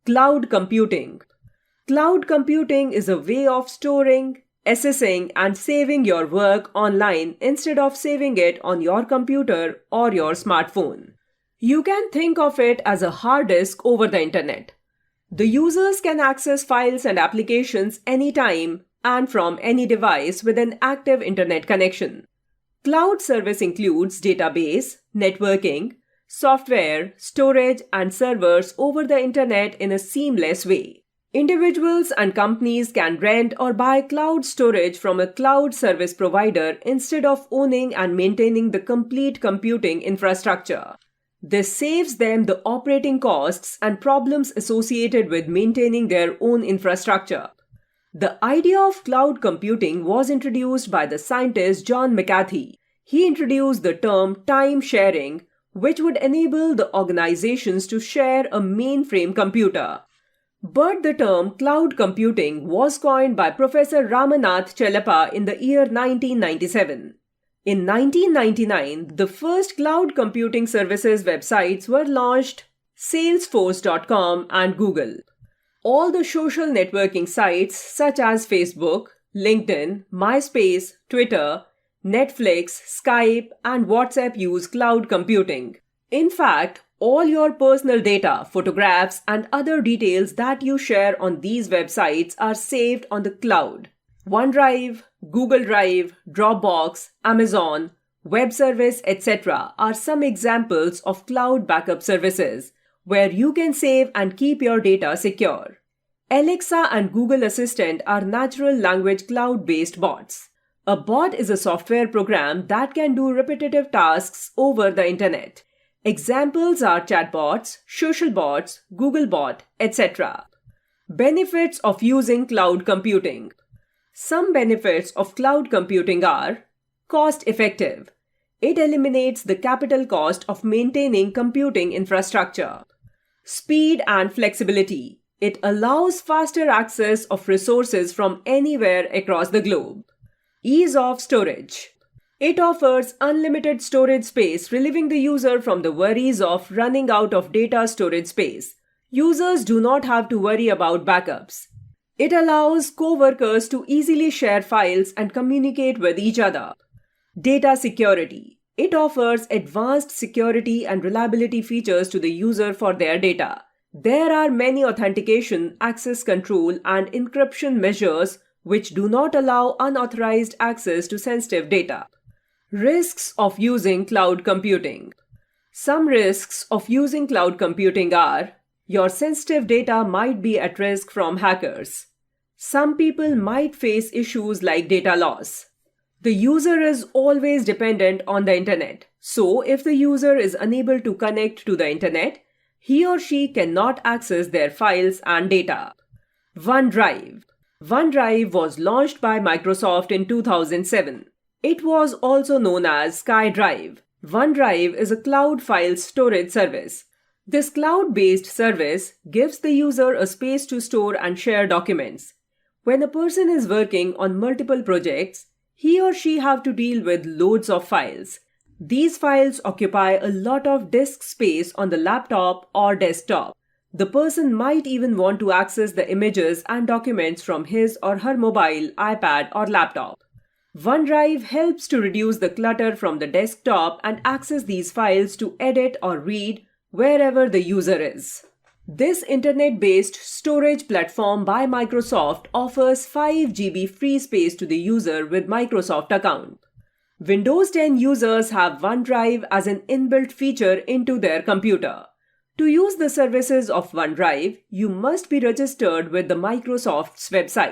Cloud computing. Cloud computing is a way of storing, accessing, and saving your work online instead of saving it on your computer or your smartphone. You can think of it as a hard disk over the internet. The users can access files and applications anytime and from any device with an active internet connection. Cloud service includes database, networking, software, storage, and servers over the internet in a seamless way. Individuals and companies can rent or buy cloud storage from a cloud service provider instead of owning and maintaining the complete computing infrastructure. This saves them the operating costs and problems associated with maintaining their own infrastructure. The idea of cloud computing was introduced by the scientist John McAfee. He introduced the term time sharing, which would enable the organizations to share a mainframe computer. But the term cloud computing was coined by Professor Ramanath Chellappa in the year 1997. In 1999, the first cloud computing services websites were launched: Salesforce.com and Google. All the social networking sites such as Facebook, LinkedIn, MySpace, Twitter, Netflix, Skype, and WhatsApp use cloud computing. In fact, all your personal data, photographs, and other details that you share on these websites are saved on the cloud. OneDrive, Google Drive, Dropbox, Amazon, web service, etc. are some examples of cloud backup services where you can save and keep your data secure. Alexa and Google Assistant are natural language cloud-based bots. A bot is a software program that can do repetitive tasks over the internet. Examples are chatbots, social bots, Googlebot, etc. Benefits of using cloud computing. Some benefits of cloud computing are: cost-effective. It eliminates the capital cost of maintaining computing infrastructure. Speed and flexibility. It allows faster access of resources from anywhere across the globe. Ease of storage. It offers unlimited storage space, relieving the user from the worries of running out of data storage space. Users do not have to worry about backups. It allows co-workers to easily share files and communicate with each other. Data security. It offers advanced security and reliability features to the user for their data. There are many authentication, access control, and encryption measures which do not allow unauthorized access to sensitive data. Risks of using cloud computing. Some risks of using cloud computing are: your sensitive data might be at risk from hackers. Some people might face issues like data loss. The user is always dependent on the internet, so if the user is unable to connect to the internet, he or she cannot access their files and data. OneDrive. OneDrive was launched by Microsoft in 2007. It was also known as SkyDrive. OneDrive is a cloud file storage service. This cloud-based service gives the user a space to store and share documents. When a person is working on multiple projects, he or she have to deal with loads of files. These files occupy a lot of disk space on the laptop or desktop. The person might even want to access the images and documents from his or her mobile, iPad, or laptop. OneDrive helps to reduce the clutter from the desktop and access these files to edit or read wherever the user is. This internet-based storage platform by Microsoft offers 5 GB free space to the user with Microsoft account. Windows 10 users have OneDrive as an inbuilt feature into their computer. To use the services of OneDrive, you must be registered with the Microsoft's website.